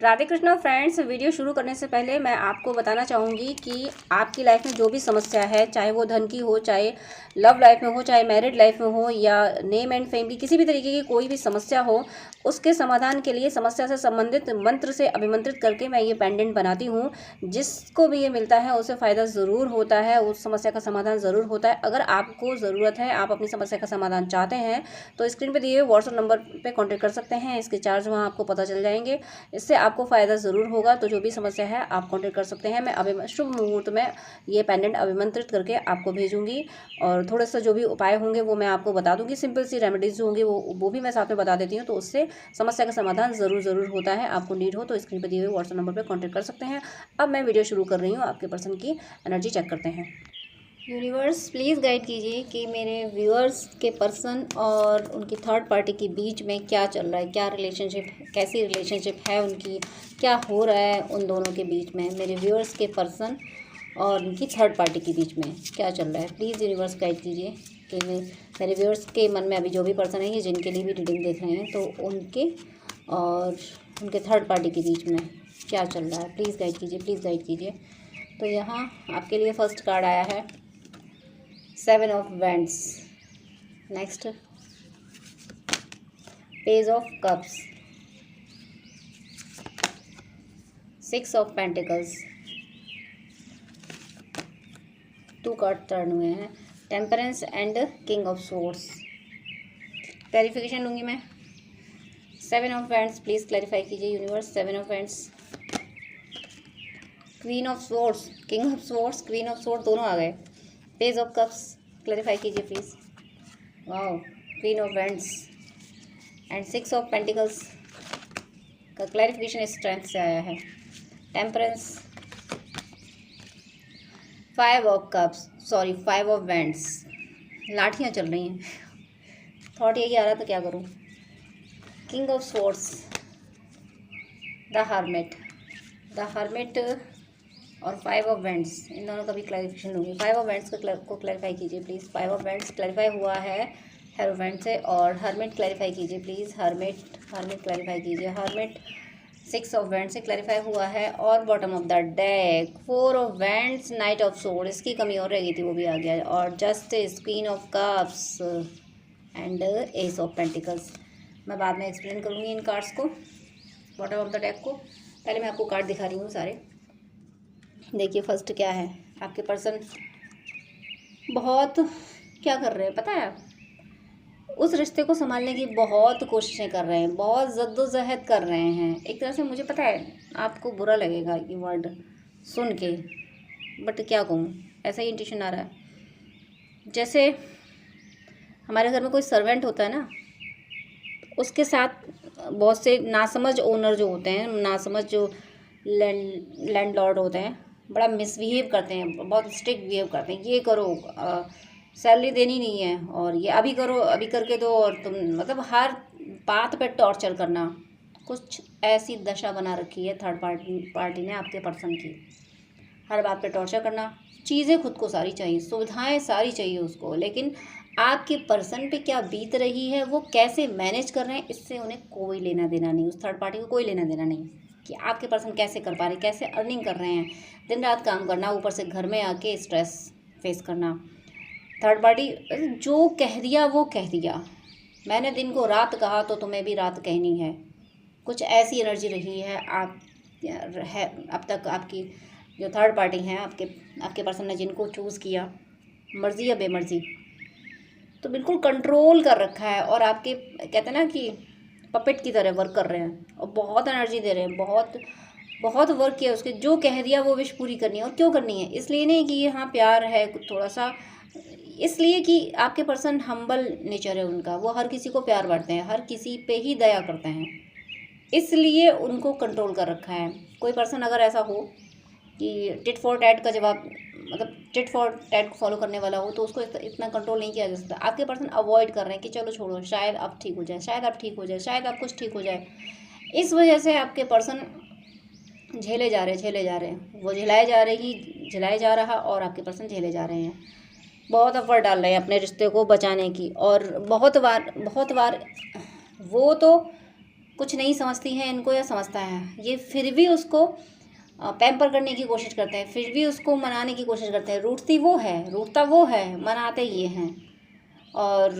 Radhe Krishna friends. Video शुरू करने से पहले मैं आपको बताना चाहूँगी कि आपकी लाइफ में जो भी समस्या है, चाहे वो धन की हो, चाहे लव लाइफ में हो, चाहे मैरिड लाइफ में हो, या नेम एंड फेम की किसी भी तरीके की कोई भी समस्या हो, उसके समाधान के लिए समस्या से संबंधित मंत्र से अभिमंत्रित करके मैं ये पेंडेंट बनाती हूँ। जिसको भी ये मिलता है उसे फ़ायदा ज़रूर होता है, उस समस्या का समाधान ज़रूर होता है। अगर आपको ज़रूरत है, आप अपनी समस्या का समाधान चाहते हैं, तो स्क्रीन पर दिए हुए व्हाट्सएप नंबर पर कॉन्टैक्ट कर सकते हैं। इसके चार्ज वहाँ आपको पता चल जाएंगे। इससे आपको फ़ायदा ज़रूर होगा। तो जो भी समस्या है आप कांटेक्ट कर सकते हैं। मैं अभी शुभ मुहूर्त में ये पेंडेंट अभिमंत्रित करके आपको भेजूंगी, और थोड़ा सा जो भी उपाय होंगे वो मैं आपको बता दूंगी। सिंपल सी रेमेडीज़ जो होंगी वो भी मैं साथ में बता देती हूँ, तो उससे समस्या का समाधान ज़रूर होता है। आपको नीड हो तो स्क्रीन पर दिए हुए व्हाट्सएप नंबर पर कॉन्टैक्ट कर सकते हैं। अब मैं वीडियो शुरू कर रही हूँ। आपके पर्सन की एनर्जी चेक करते हैं। यूनिवर्स प्लीज़ गाइड कीजिए कि मेरे व्यूअर्स के पर्सन और उनकी थर्ड पार्टी के बीच में क्या चल रहा है, क्या रिलेशनशिप, कैसी रिलेशनशिप है उनकी, क्या हो रहा है उन दोनों के बीच में, मेरे व्यूअर्स के पर्सन और उनकी थर्ड पार्टी के बीच में क्या चल रहा है। प्लीज़ यूनिवर्स गाइड कीजिए कि मेरे व्यूअर्स के मन में अभी जो भी पर्सन है, ये जिनके लिए भी रीडिंग देख रहे हैं, तो उनके और उनके थर्ड पार्टी के बीच में क्या चल रहा है। प्लीज़ गाइड कीजिए, प्लीज़ गाइड कीजिए। तो यहाँ आपके लिए फर्स्ट कार्ड आया है seven of wands, next page of cups, six of pentacles, two card turn हुए हैं, temperance and king of swords. Clarification लूँगी मैं। Seven of wands please clarify कीजिए universe. Seven of wands, queen of swords, king of swords, queen of sword दोनों आ गए। Page of cups clarify कीजिए please. Wow, queen of wands and six of pentacles का clarification strength से आया है। Temperance, five of cups, sorry five of wands, लाठियाँ चल रही हैं। थॉट यही आ रहा था क्या करूँ। King of swords, the hermit, the hermit और फाइव ऑफ वैंड्स, इन दोनों का भी क्लैरिफिकेशन लूँगी। फाइव ऑफ वैंड्स को क्लैरिफाई कीजिए please. Five of wands clarify हुआ है हेरोवेंट से, और हर्मिट क्लैरिफाई कीजिए प्लीज़। हर्मिट क्लैरिफाई कीजिए। हर्मिट सिक्स ऑफ वैंड्स से क्लैरिफाई हुआ है, और bottom of the deck four of wands, night of sword, इसकी कमी और रह गई थी, वो भी आ गया, और justice, queen of cups and S of pentacles. मैं बाद में एक्सप्लेन करूँगी इन कार्ड्स को, बॉटम ऑफ द डेक को। पहले मैं आपको कार्ड दिखा रही हूँ सारे। देखिए फर्स्ट क्या है। आपके पर्सन बहुत क्या कर रहे हैं पता है, उस रिश्ते को संभालने की बहुत कोशिशें कर रहे हैं, बहुत जद्दोजहद कर रहे हैं। एक तरह से मुझे पता है आपको बुरा लगेगा ये वर्ड सुन के, बट क्या कहूँ, ऐसा ही इंट्यूशन आ रहा है। जैसे हमारे घर में कोई सर्वेंट होता है ना, उसके साथ बहुत से नासमझ ओनर जो होते हैं, नासमझ जो लैंडलॉर्ड होते हैं, बड़ा मिसबिहेव करते हैं, बहुत स्ट्रिक्ट बिहेव करते हैं। ये करो, सैलरी देनी नहीं है, और ये अभी करो, अभी करके दो, और तुम मतलब हर बात पे टॉर्चर करना। कुछ ऐसी दशा बना रखी है थर्ड पार्टी ने आपके पर्सन की। हर बात पे टॉर्चर करना, चीज़ें खुद को सारी चाहिए, सुविधाएं सारी चाहिए उसको, लेकिन आपके पर्सन पे क्या बीत रही है, वो कैसे मैनेज कर रहे हैं, इससे उन्हें कोई लेना देना नहीं। उस थर्ड पार्टी को कोई लेना देना नहीं कि आपके पर्सन कैसे कर पा रहे, कैसे अर्निंग कर रहे हैं। दिन रात काम करना, ऊपर से घर में आके स्ट्रेस फेस करना। थर्ड पार्टी जो कह दिया वो कह दिया, मैंने दिन को रात कहा तो तुम्हें भी रात कहनी है। कुछ ऐसी एनर्जी रही है आप है अब तक। आपकी जो थर्ड पार्टी हैं, आपके पर्सन ने जिनको चूज़ किया, मर्ज़ी या बेमर्ज़ी, तो बिल्कुल कंट्रोल कर रखा है, और आपके कहते हैं ना कि पपेट की तरह वर्क कर रहे हैं, और बहुत एनर्जी दे रहे हैं, बहुत वर्क किया उसके। जो कह दिया वो विश पूरी करनी है। और क्यों करनी है, इसलिए नहीं कि ये हाँ प्यार है थोड़ा सा, इसलिए कि आपके पर्सन हम्बल नेचर है उनका, वो हर किसी को प्यार बांटते हैं, हर किसी पे ही दया करते हैं, इसलिए उनको कंट्रोल कर रखा है। कोई पर्सन अगर ऐसा हो कि टिट फॉर टैट का जवाब, मतलब टिट फॉर टैट को फॉलो करने वाला हो, तो उसको इतना कंट्रोल नहीं किया जा सकता। आपके पर्सन अवॉइड कर रहे हैं कि चलो छोड़ो, शायद अब ठीक हो जाए, शायद अब ठीक हो जाए, शायद अब कुछ ठीक हो जाए। इस वजह से आपके पर्सन झेले जा रहे हैं, वो झिलाए जा रहा, और आपके पर्सन झेले जा रहे हैं। बहुत एफर्ट डाल रहे हैं अपने रिश्ते को बचाने की, और बहुत बार वो तो कुछ नहीं समझती है इनको या समझता है, ये फिर भी उसको पैम्पर करने की कोशिश करते हैं, फिर भी उसको मनाने की कोशिश करते हैं। रूठता वो है, मनाते ये हैं। और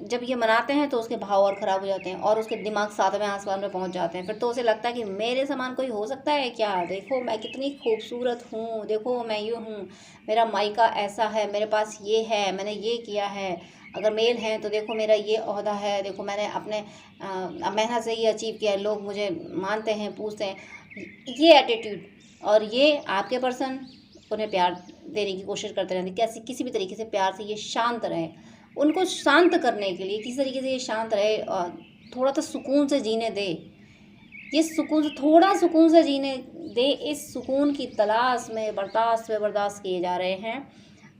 जब ये मनाते हैं तो उसके भाव और ख़राब हो जाते हैं और उसके दिमाग सातवें आसमान में पहुंच जाते हैं। फिर तो उसे लगता है कि मेरे समान कोई हो सकता है क्या, देखो मैं कितनी खूबसूरत हूँ, देखो मैं यूँ हूँ, मेरा मायका ऐसा है, मेरे पास ये है, मैंने ये किया है। अगर मेल हैं तो देखो मेरा ये ओहदा है, देखो मैंने अपने मेहनत से ये अचीव किया है, लोग मुझे मानते हैं, पूछते हैं। ये एटीट्यूड और ये आपके पर्सन उन्हें प्यार देने की कोशिश करते रहते, कैसे किसी भी तरीके से प्यार से ये शांत रहे। उनको शांत करने के लिए किसी तरीके से ये शांत रहे और थोड़ा तो सुकून से जीने दे, ये सुकून से थोड़ा सुकून से जीने दे। इस सुकून की तलाश में बर्दाश्त किए जा रहे हैं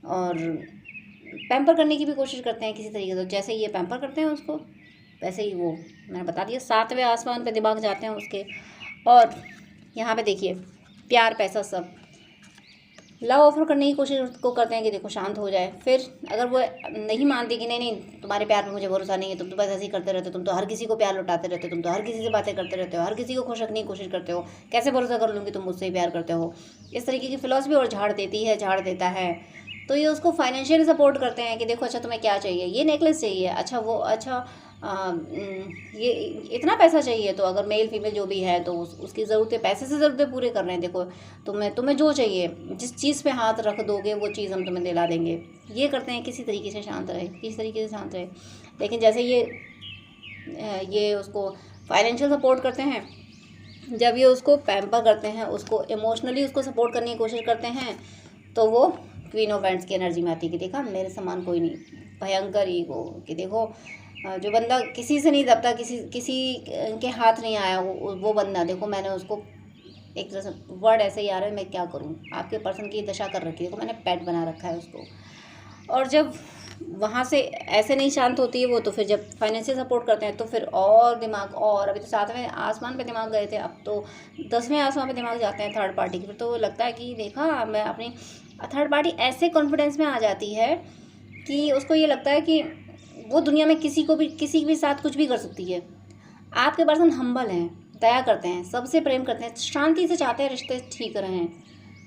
और पैम्पर करने की भी कोशिश करते हैं किसी तरीके से। जैसे ये पैम्पर करते हैं उसको, वैसे ही वो, मैंने बता दिया, सातवें आसमान पे दिमाग जाते हैं उसके। और यहाँ पे देखिए प्यार पैसा सब लव ऑफर करने की कोशिश को करते हैं कि देखो शांत हो जाए। फिर अगर वो नहीं मानती कि नहीं तुम्हारे प्यार पे मुझे भरोसा नहीं है, तुम तो बस ऐसे ही करते रहते हो, तुम तो हर किसी को प्यार लौटाते रहते हो, तुम तो हर किसी से बातें करते रहते हो, हर किसी को खुश रखने की कोशिश करते हो, कैसे भरोसा कर लूँगी तुम मुझसे ही प्यार करते हो, इस तरीके की फिलॉसफी और झाड़ देता है। तो ये उसको फाइनेंशियली सपोर्ट करते हैं कि देखो अच्छा तुम्हें क्या चाहिए, ये नेकलेस चाहिए, अच्छा वो अच्छा ये इतना पैसा चाहिए। तो अगर मेल फीमेल जो भी है तो उसकी ज़रूरतें, पैसे से ज़रूरतें पूरे कर रहे हैं। देखो तुम्हें जो चाहिए, जिस चीज़ पे हाथ रख दोगे वो चीज़ हम तुम्हें दिला देंगे। ये करते हैं किसी तरीके से शांत रहे। लेकिन जैसे ये उसको फाइनेंशियल सपोर्ट करते हैं, जब ये उसको पैम्पर करते हैं, उसको इमोशनली उसको सपोर्ट करने की कोशिश करते हैं, तो वो क्वीन ऑफ वैंड्स की एनर्जी में आती है कि देखा मेरे समान कोई नहीं, भयंकर ईगो कि देखो जो बंदा किसी से नहीं दबता, किसी के हाथ नहीं आया, वो बंदा देखो मैंने उसको, एक तरह से वर्ड ऐसे ही आ रहा है, मैं क्या करूं, आपके पर्सन की दशा कर रखी है, देखो मैंने पेट बना रखा है उसको। और जब वहाँ से ऐसे नहीं शांत होती है वो, तो फिर जब फाइनेंशियल सपोर्ट करते हैं तो फिर और दिमाग, और अभी तो 7वें आसमान पे दिमाग गए थे, अब तो 10वें आसमान पे दिमाग जाते हैं थर्ड पार्टी के। फिर तो लगता है कि देखा मैं अपनी, थर्ड पार्टी ऐसे कॉन्फिडेंस में आ जाती है कि उसको ये लगता है कि वो दुनिया में किसी के भी साथ कुछ भी कर सकती है। आपके पर्सन हम्बल हैं, दया करते हैं, सबसे प्रेम करते हैं, शांति से चाहते हैं रिश्ते ठीक रहें,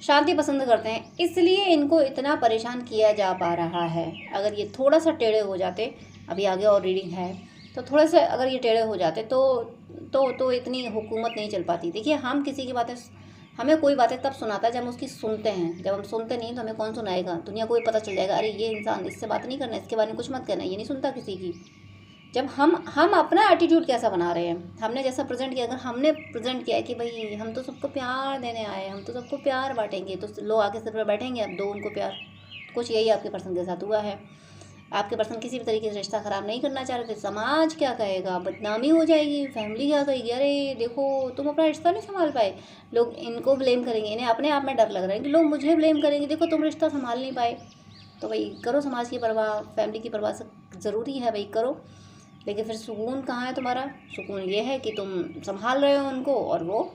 शांति पसंद करते हैं, इसलिए इनको इतना परेशान किया जा पा रहा है। अगर ये थोड़ा सा टेढ़े हो जाते, अभी आगे और रीडिंग है, तो थोड़ा सा अगर ये टेढ़े हो जाते तो इतनी हुकूमत नहीं चल पाती। देखिए हम किसी की बातें, हमें कोई बातें तब सुनाता है जब हम उसकी सुनते हैं, जब हम सुनते नहीं तो हमें कौन सुनाएगा। दुनिया को भी पता चल जाएगा, अरे ये इंसान, इससे बात नहीं करना, इसके बारे में कुछ मत कहना, ये नहीं सुनता किसी की। जब हम अपना एटीट्यूड कैसा बना रहे हैं, हमने जैसा प्रेजेंट किया, अगर हमने प्रेजेंट किया है कि भाई हम तो सबको प्यार देने आए, हम तो सबको प्यार बांटेंगे, तो लोग आके सिर पर बैठेंगे, अब दो उनको प्यार। कुछ यही आपके पर्सन के साथ हुआ है। आपके पर्सन किसी भी तरीके से रिश्ता ख़राब नहीं करना चाह रहे थे। समाज क्या कहेगा, बदनामी हो जाएगी, फैमिली क्या कहेगी, अरे देखो तुम अपना रिश्ता नहीं संभाल पाए, लोग इनको ब्लेम करेंगे, इन्हें अपने आप में डर लग रहा है कि लोग मुझे ब्लेम करेंगे, देखो तुम रिश्ता संभाल नहीं पाए। तो भाई करो समाज की परवाह, फैमिली की परवाह ज़रूरी है भाई, करो। लेकिन फिर सुकून कहाँ है तुम्हारा? सुकून ये है कि तुम संभाल रहे हो उनको और वो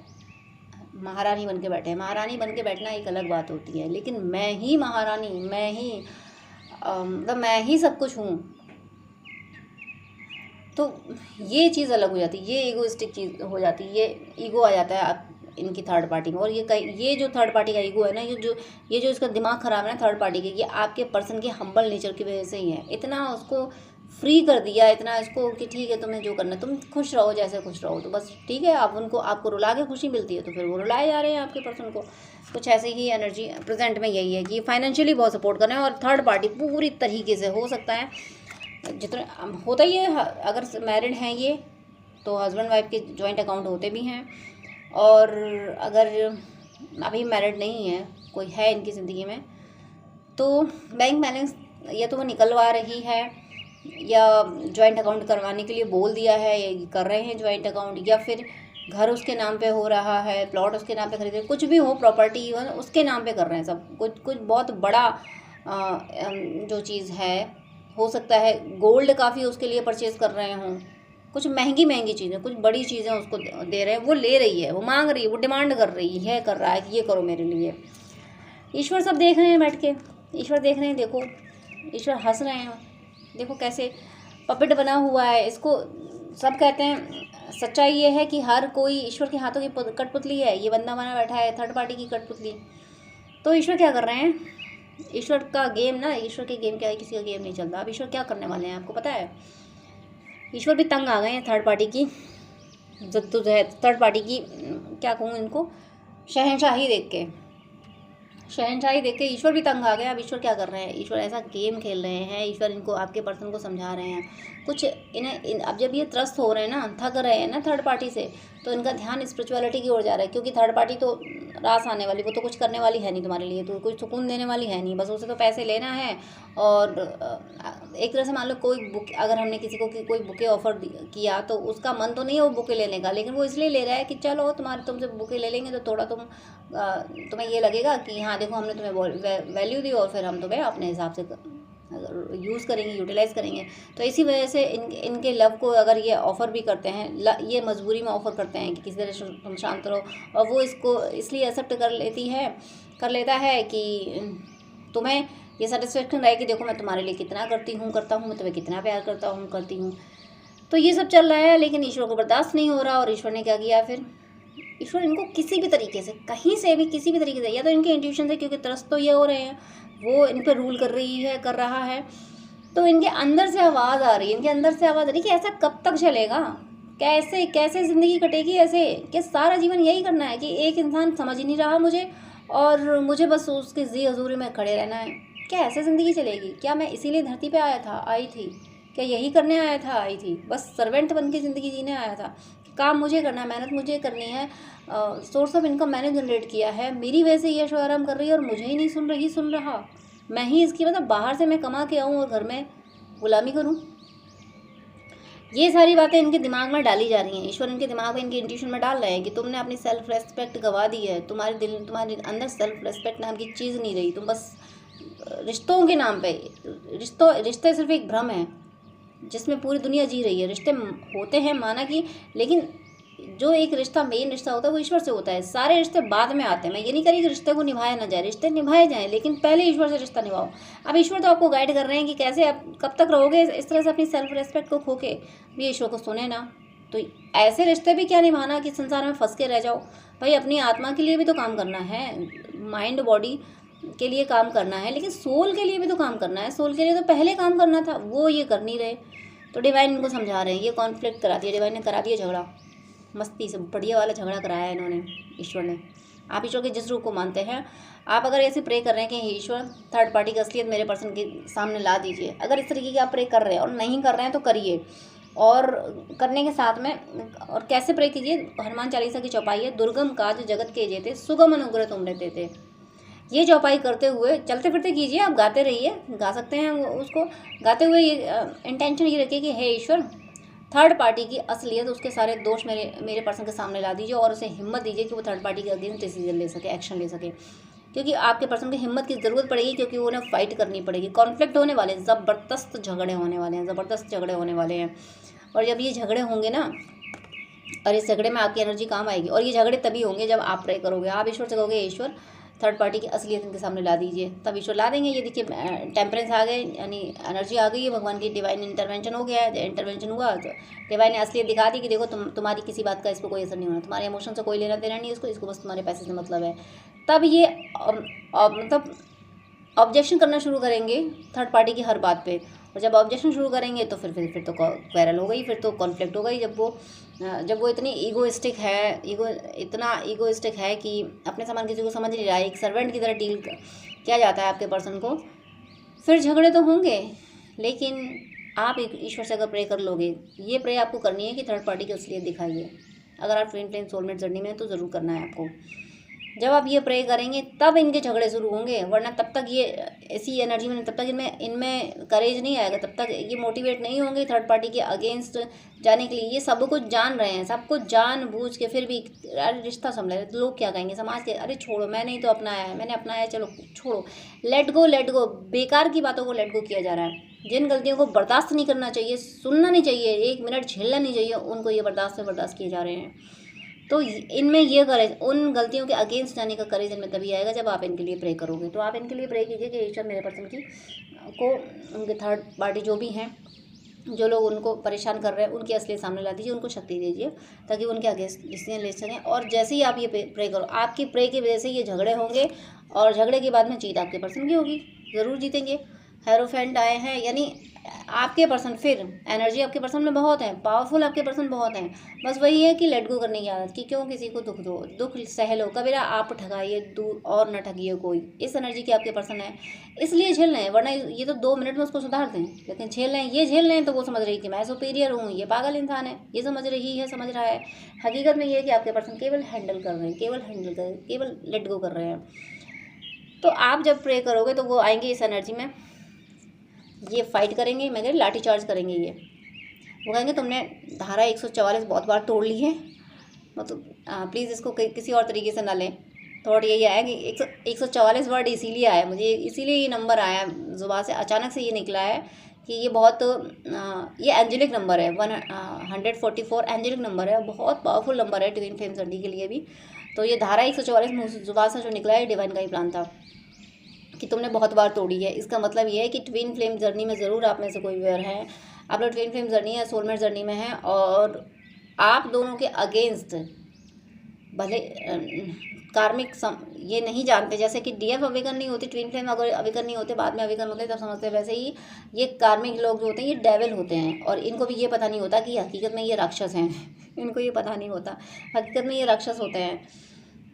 महारानी बन के बैठे हैं। महारानी बन के बैठना एक अलग बात होती है, लेकिन मैं ही महारानी, मैं ही मतलब मैं ही सब कुछ हूँ, तो ये चीज़ अलग हो जाती है, ये ईगोइस्टिक चीज़ हो जाती है, ये ईगो आ जाता है आप इनकी थर्ड पार्टी में। और ये जो थर्ड पार्टी का ईगो है ना, ये जो इसका दिमाग ख़राब है ना थर्ड पार्टी के, ये आपके पर्सन के हम्बल नेचर की वजह से ही है। इतना उसको फ्री कर दिया, इतना इसको कि ठीक है तुम्हें जो करना है, तुम खुश रहो, जैसे खुश रहो तो बस ठीक है। आप आपको रुला के खुशी मिलती है तो फिर वो रुलाए जा रहे हैं आपके पर्सन को। कुछ ऐसी ही एनर्जी प्रेजेंट में यही है कि फाइनेंशियली बहुत सपोर्ट कर रहे हैं। और थर्ड पार्टी पूरी तरीके से हो सकता है, जितना होता ही है, अगर मैरिड हैं ये तो हस्बैंड वाइफ के जॉइंट अकाउंट होते भी हैं, और अगर अभी मैरिड नहीं है, कोई है इनकी ज़िंदगी में, तो बैंक बैलेंस या तो वो निकलवा रही है या जॉइंट अकाउंट करवाने के लिए बोल दिया है, या कर रहे हैं जॉइंट अकाउंट, या फिर घर उसके नाम पे हो रहा है, प्लॉट उसके नाम पे खरीदे, कुछ भी हो, प्रॉपर्टी उसके नाम पे कर रहे हैं सब कुछ बहुत बड़ा जो चीज़ है। हो सकता है गोल्ड काफ़ी उसके लिए परचेज़ कर रहे हों, कुछ महंगी चीज़ें, कुछ बड़ी चीज़ें उसको दे रहे हैं, वो ले रही है, वो मांग रही है, वो डिमांड कर रही है, कर रहा है कि ये करो मेरे लिए। ईश्वर सब देख रहे हैं बैठ के, ईश्वर देख रहे हैं, देखो ईश्वर हंस रहे हैं, देखो कैसे पपेट बना हुआ है। इसको सब कहते हैं सच्चाई ये है कि हर कोई ईश्वर के हाथों की कठपुतली है। ये बंदा बना बैठा है थर्ड पार्टी की कठपुतली। तो ईश्वर क्या कर रहे हैं? ईश्वर का गेम ना, ईश्वर के गेम क्या है, किसी का गेम नहीं चलता। अब ईश्वर क्या करने वाले हैं आपको पता है? ईश्वर भी तंग आ गए हैं थर्ड पार्टी की जद्दोजहद, थर्ड पार्टी की क्या कहूँ इनको, शहंशाही देख के। शहंशाही देख के ईश्वर भी तंग आ गया। अब ईश्वर क्या कर रहे हैं? ईश्वर ऐसा गेम खेल रहे हैं। ईश्वर इनको, आपके पर्सन को समझा रहे हैं कुछ अब जब ये त्रस्त हो रहे हैं ना, थक रहे हैं ना थर्ड पार्टी से, तो इनका ध्यान स्पिरिचुअलिटी की ओर जा रहा है। क्योंकि थर्ड पार्टी तो रास आने वाली, वो तो कुछ करने वाली है नहीं तुम्हारे लिए, तो कुछ सुकून देने वाली है नहीं। बस उसे तो पैसे लेना है। और एक तरह से मान लो कोई बुक, अगर हमने किसी को कोई बुके ऑफर किया तो उसका मन तो नहीं है वो बुके लेने का, लेकिन वो इसलिए ले रहा है कि चलो तुमसे बुके ले लेंगे तो थोड़ा तुम्हें ये लगेगा कि हाँ देखो हमने तुम्हें वैल्यू दी, और फिर हम तुम्हें अपने हिसाब से यूज़ करेंगे, यूटिलाइज़ करेंगे। तो इसी वजह से इनके लव को अगर ये ऑफ़र भी करते हैं, ये मजबूरी में ऑफ़र करते हैं कि किसी तरह तुम शांत रहो, और वो इसको इसलिए एक्सेप्ट कर लेता है कि तुम्हें ये सेटिस्फेक्शन रहे कि देखो मैं तुम्हारे लिए कितना करता हूँ, मैं तुम्हें कितना प्यार करती हूँ। तो ये सब चल रहा है, लेकिन ईश्वर को बर्दाश्त नहीं हो रहा। और ईश्वर ने क्या किया फिर? ईश्वर इनको किसी भी तरीके से, कहीं से भी, किसी भी तरीके से, या तो इनके इंट्यूशन से, क्योंकि त्रस्त तो ये हो रहे हैं, वो इन पर रूल कर रहा है, तो इनके अंदर से आवाज़ आ रही है, इनके अंदर से आवाज़ आ रही है कि ऐसा कब तक चलेगा, कैसे ज़िंदगी कटेगी ऐसे, कि सारा जीवन यही करना है कि एक इंसान समझ ही नहीं रहा मुझे, और मुझे बस उसके जी हजूरी में खड़े रहना है। क्या ऐसे ज़िंदगी चलेगी? क्या मैं इसीलिए धरती पे आई थी? क्या यही करने आई थी? बस सर्वेंट बन के ज़िंदगी जीने आया था? काम मुझे करना है, मेहनत मुझे करनी है, सोर्स ऑफ इनकम मैंने जनरेट किया है, मेरी वजह से ये शो आराम कर रही है और मुझे ही नहीं सुन रहा। मैं ही इसकी बाहर से मैं कमा के आऊँ और घर में गुलामी करूँ? ये सारी बातें इनके दिमाग में डाली जा रही हैं। ईश्वर इनके दिमाग में, इनके इंट्यूशन में डाल रहे हैं कि तुमने अपनी सेल्फ रेस्पेक्ट गवा दी है, तुम्हारे अंदर सेल्फ रेस्पेक्ट नाम की चीज़ नहीं रही। तुम बस रिश्तों के नाम पे, रिश्ते सिर्फ एक भ्रम है जिसमें पूरी दुनिया जी रही है। रिश्ते होते हैं माना कि, लेकिन जो एक रिश्ता, मेन रिश्ता होता है वो ईश्वर से होता है। सारे रिश्ते बाद में आते हैं। मैं ये नहीं कह रही कि रिश्ते को निभाया ना जाए, रिश्ते निभाए जाएं, लेकिन पहले ईश्वर से रिश्ता निभाओ। अब ईश्वर तो आपको गाइड कर रहे हैं कि कैसे आप कब तक रहोगे इस तरह से अपनी सेल्फ रेस्पेक्ट को खो के। भी ईश्वर को सुने ना, तो ऐसे रिश्ते भी क्या निभाना कि संसार में फंस के रह जाओ। भाई अपनी आत्मा के लिए भी तो काम करना है, माइंड बॉडी के लिए काम करना है, लेकिन सोल के लिए भी तो काम करना है। सोल के लिए तो पहले काम करना था, वो ये कर नहीं रहे। तो डिवाइन इनको समझा रहे हैं, ये कॉन्फ्लिक्ट करा दिया डिवाइन ने, करा दिया झगड़ा, मस्ती से बढ़िया वाला झगड़ा कराया है इन्होंने, ईश्वर ने। आप ईश्वर के जिस रूप को मानते हैं, आप अगर ऐसे प्रे कर रहे हैं कि ईश्वर थर्ड पार्टी की असलियत मेरे पर्सन के सामने ला दीजिए, अगर इस तरीके की आप प्रे कर रहे हैं और नहीं कर रहे हैं तो करिए। और करने के साथ में, और कैसे प्रे कीजिए? हनुमान चालीसा की चौपाई है, दुर्गम काज जगत के जेते, सुगम अनुग्रह तुमरे देते। ये चौपाई करते हुए चलते फिरते कीजिए, आप गाते रहिए, गा सकते हैं उसको। गाते हुए ये इंटेंशन ये रखिए कि हे ईश्वर, थर्ड पार्टी की असलियत, उसके सारे दोष मेरे पर्सन के सामने ला दीजिए, और उसे हिम्मत दीजिए कि वो थर्ड पार्टी के अगेंस्ट डिसीजन ले सके, एक्शन ले सके। क्योंकि आपके पर्सन को हिम्मत की ज़रूरत पड़ेगी, क्योंकि उन्हें फाइट करनी पड़ेगी। कॉन्फ्लिक्ट होने वाले, ज़बरदस्त झगड़े होने वाले हैं। और जब ये झगड़े होंगे ना, और इस झगड़े में आपकी एनर्जी काम आएगी, और ये झगड़े तभी होंगे जब आप प्रे करोगे। आप ईश्वर से कहोगे ईश्वर थर्ड पार्टी की असलियत इनके सामने ला दीजिए, तब ईश्वर ला देंगे। ये देखिए टेम्परेंस आ गए, यानी एनर्जी आ गई है, भगवान की डिवाइन इंटरवेंशन हो गया है। इंटरवेंशन हुआ तो डिवाइन ने असलियत दिखा दी कि देखो तुम्हारी किसी बात का इस पर कोई असर नहीं होना, तुम्हारे इमोशन से कोई लेना देना नहीं है इसको बस तुम्हारे पैसे से मतलब है। तब ये मतलब ऑब्जेक्शन करना शुरू करेंगे थर्ड पार्टी की हर बात पे। और जब ऑब्जेक्शन शुरू करेंगे तो फिर तो क्वेरल हो गई, फिर तो कॉन्फ्लिक्ट हो गई। जब वो इतनी इतना ईगोइस्टिक है कि अपने सामान किसी को समझ नहीं रहा है, एक सर्वेंट की तरह डील किया जाता है आपके पर्सन को, फिर झगड़े तो होंगे। लेकिन आप ईश्वर से अगर प्रे कर लोगे, ये प्रे आपको करनी है कि थर्ड पार्टी की असलियत दिखाइए। अगर आप ट्विन फ्लेम सोलमेट जर्नी में हैं तो ज़रूर करना है आपको। जब आप ये प्रे करेंगे तब इनके झगड़े शुरू होंगे, वरना तब तक ये ऐसी एनर्जी में, तब तक इनमें करेज नहीं आएगा, तब तक ये मोटिवेट नहीं होंगे थर्ड पार्टी के अगेंस्ट जाने के लिए। ये सब कुछ जान रहे हैं, सब कुछ जान बूझ के फिर भी अरे रिश्ता संभल रहे, तो लोग क्या कहेंगे समाज के, अरे छोड़ो मैंने ही तो अपनाया है, मैंने अपनाया है, चलो छोड़ो, लेट गो। बेकार की बातों को लेट गो किया जा रहा है। जिन गलतियों को बर्दाश्त नहीं करना चाहिए, सुनना नहीं चाहिए, एक मिनट झेलना नहीं चाहिए, उनको ये बर्दाश्त किए जा रहे हैं। तो इनमें ये करेज, उन गलतियों के अगेंस्ट जाने का करेज इनमें तभी आएगा जब आप इनके लिए प्रे करोगे। तो आप इनके लिए प्रे कीजिए कि ईश्वर मेरे पर्सन को, उनके थर्ड पार्टी जो भी हैं, जो लोग उनको परेशान कर रहे हैं उनकी असलियत सामने ला दीजिए, उनको शक्ति दीजिए ताकि वो उनके अगेंस्ट डिसीजन ले सकें। और जैसे ही आप ये प्रे करो, आपकी प्रे की वजह से ये झगड़े होंगे और झगड़े के बाद में जीत आपके पर्सन की होगी, ज़रूर जीतेंगे। हेरोफेंट आए हैं, यानी आपके पर्सन, फिर एनर्जी आपके पर्सन में बहुत है, पावरफुल आपके पर्सन बहुत हैं। बस वही है कि लेट गो करने की आदत, कि क्यों किसी को दुख दो, दुख सह लो, कबीरा आप ठगाइए दूर और न ठगिए कोई। इस एनर्जी के आपके पर्सन है, इसलिए झेल रहे हैं, वरना ये तो 2 मिनट में उसको सुधार दें, लेकिन झेल रहे हैं, ये झेल रहे हैं तो वो समझ रही कि मैं सुपीरियर हूँ, ये पागल इंसान है, ये समझ रही है, समझ रहा है। हकीकत में ये है कि आपके पर्सन केवल हैंडल कर रहे हैं, केवल लेट गो कर रहे हैं। तो आप जब प्रे करोगे तो वो आएंगे इस एनर्जी में, ये फाइट करेंगे, मैं कह रही लाठी चार्ज करेंगे। ये वो कहेंगे तुमने धारा 144 बहुत बार तोड़ ली है, मतलब प्लीज़ इसको किसी और तरीके से ना लें। थॉट यही आया कि 144 वर्ड इसीलिए आया, मुझे इसीलिए ये नंबर आया ज़ुबान से, अचानक से ये निकला है कि ये बहुत ये एंजेलिक नंबर है। 144 एंजेलिक नंबर है, बहुत पावरफुल नंबर है ट्विन फ्लेम जर्नी के लिए भी। तो ये धारा 144 ज़ुबान से जो निकला है, डिवाइन का ही प्लान था कि तुमने बहुत बार तोड़ी है। इसका मतलब ये है कि ट्विन फ्लेम जर्नी में ज़रूर आप में से कोई वेयर है, आप लोग ट्विन फ्लेम जर्नी या सोलमेट जर्नी में हैं, और आप दोनों के अगेंस्ट भले कार्मिक ये नहीं जानते, जैसे कि डीएफ अवेकन नहीं होती, ट्विन फ्लेम अगर अवेकन नहीं होते, बाद में अवेकन होते तब समझते हैं, वैसे ही ये कार्मिक लोग जो होते हैं ये डेविल होते हैं, और इनको भी ये पता नहीं होता कि हकीकत में ये राक्षस हैं इनको ये पता नहीं होता हकीकत में ये राक्षस होते हैं।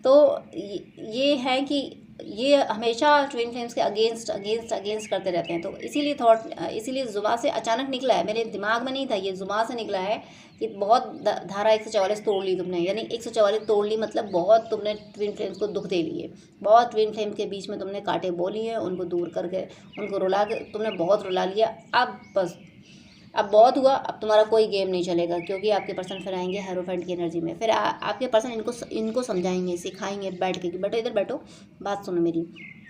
तो ये है कि ये हमेशा ट्विन फ्लेम्स के अगेंस्ट करते रहते हैं। तो इसीलिए ज़ुबान से अचानक निकला है, मेरे दिमाग में नहीं था, ये ज़ुबान से निकला है कि बहुत धारा 144 तोड़ ली तुमने, यानी 144 तोड़ ली मतलब बहुत तुमने ट्विन फ्लेम्स को दुख दे लिए, बहुत ट्विन फ्लेम के बीच में तुमने कांटे बोली हैं, उनको दूर करके उनको रुला के तुमने बहुत रुला लिया। अब बस अब बहुत हुआ, अब तुम्हारा कोई गेम नहीं चलेगा, क्योंकि आपके पर्सन फिर आएंगे हेरोफेंट की एनर्जी में। फिर आपके पर्सन इनको समझाएंगे, सिखाएंगे बैठ के कि बेटो इधर बैठो, बात सुनो मेरी,